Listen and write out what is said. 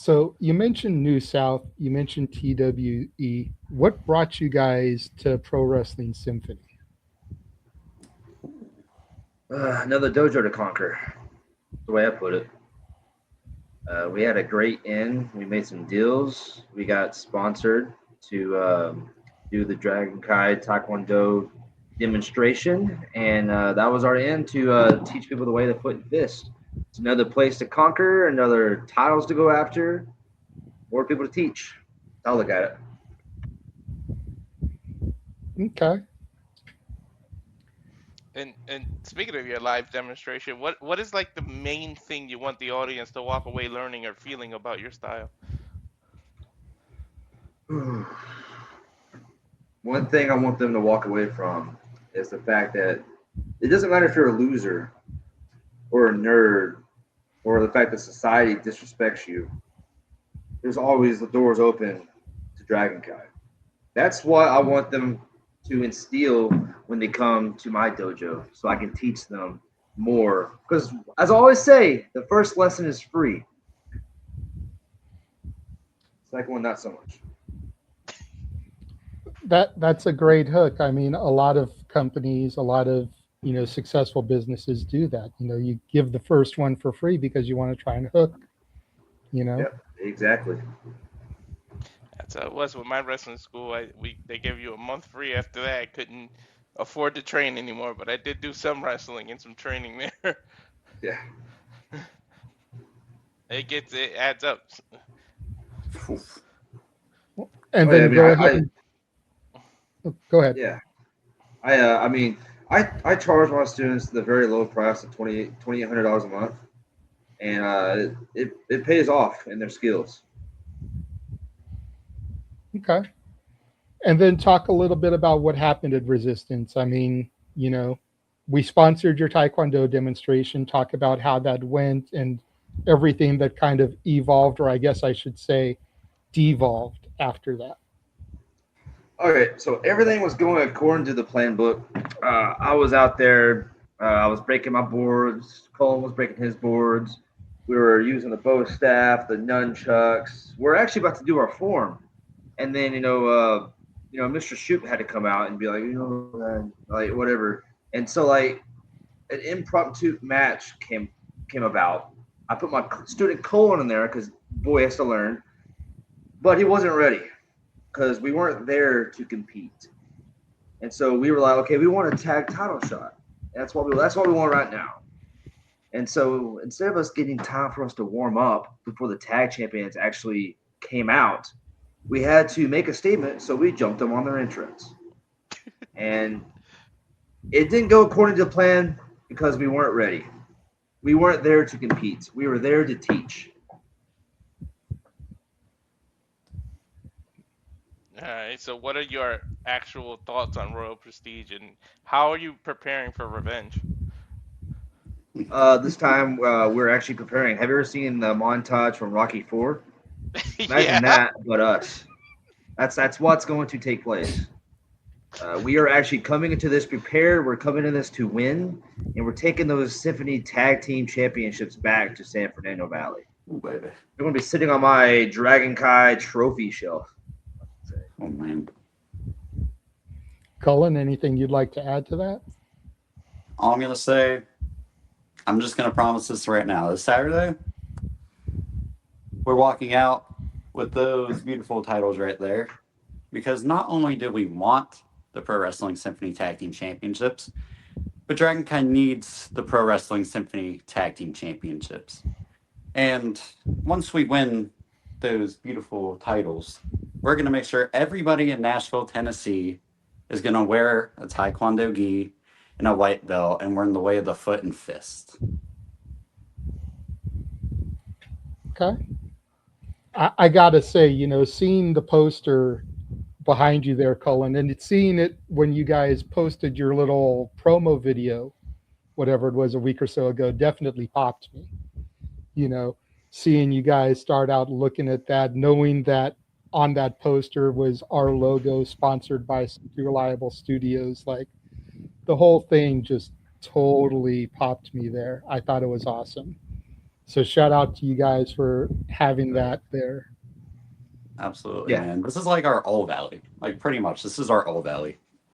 So you mentioned New South, you mentioned TWE. What brought you guys to Pro Wrestling Symphony? Another dojo to conquer. The way I put it. We had a great end. We made some deals. We got sponsored to do the Dragon Kai Taekwondo demonstration, and that was our end to teach people the way to foot and fist. It's another place to conquer, another titles to go after, more people to teach. I'll look at it. Okay. And speaking of your live demonstration, what is like the main thing you want the audience to walk away learning or feeling about your style? One thing I want them to walk away from is the fact that it doesn't matter if you're a loser or a nerd or the fact that society disrespects you. There's always the doors open to Dragon Kai. That's what I want them to instill when they come to my dojo, so I can teach them more. Because as I always say, the first lesson is free. Second one, not so much. That's a great hook. I mean, a lot of companies, a lot of successful businesses do that. You give the first one for free because you want to try and hook. You know. Yep, exactly. That's how it was with my wrestling school. They gave you a month free. After that, I couldn't afford to train anymore, but I did do some wrestling and some training there. Yeah. It adds up. And Oh yeah. I then mean, go ahead and go ahead. yeah. I mean, I charge my students the very low price of $2,800 a month, and it pays off in their skills. Okay. And then talk a little bit about what happened at Resistance. I mean, we sponsored your Taekwondo demonstration. Talk about how that went and everything that kind of evolved, or I guess I should say, devolved after that. Okay, so everything was going according to the plan book. I was out there. I was breaking my boards. Colin was breaking his boards. We were using the bow staff, the nunchucks. We're actually about to do our form, and then Mr. Shoop had to come out and be like, man, like whatever. And so like an impromptu match came about. I put my student Colin in there because boy has to learn, but he wasn't ready because we weren't there to compete. And so we were like, okay, we want a tag title shot. That's what we want right now. And so instead of us getting time for us to warm up before the tag champions actually came out, we had to make a statement. So we jumped them on their entrance, and it didn't go according to plan because we weren't ready. We weren't there to compete. We were there to teach. All right. So, what are your actual thoughts on Royal Prestige, and how are you preparing for revenge? This time we're actually preparing. Have you ever seen the montage from Rocky Four? Imagine Yeah. that, but us. That's what's going to take place. We are actually coming into this prepared. We're coming into this to win, and we're taking those Symphony Tag Team Championships back to San Fernando Valley. Ooh, baby. They're going to be sitting on my Dragon Kai trophy shelf. Oh man. Cullen, anything you'd like to add to that? All I'm gonna say, I'm just gonna promise this right now. This Saturday, we're walking out with those beautiful titles right there. Because not only do we want the Pro Wrestling Symphony Tag Team Championships, but Dragon Kai needs the Pro Wrestling Symphony Tag Team Championships. And once we win those beautiful titles, we're going to make sure everybody in Nashville, Tennessee is going to wear a Taekwondo gi and a white belt, and we're in the way of the foot and fist. Okay. I gotta say, seeing the poster behind you there, Cullen, and seeing it when you guys posted your little promo video, whatever it was, a week or so ago, definitely popped me. You know, seeing you guys start out looking at that, knowing that on that poster was our logo sponsored by Super Reliable Studios, like the whole thing just totally popped me there. I thought it was awesome. So shout out to you guys for having that there. Absolutely, Yeah. man. This is like our old valley. Like pretty much, this is our old valley.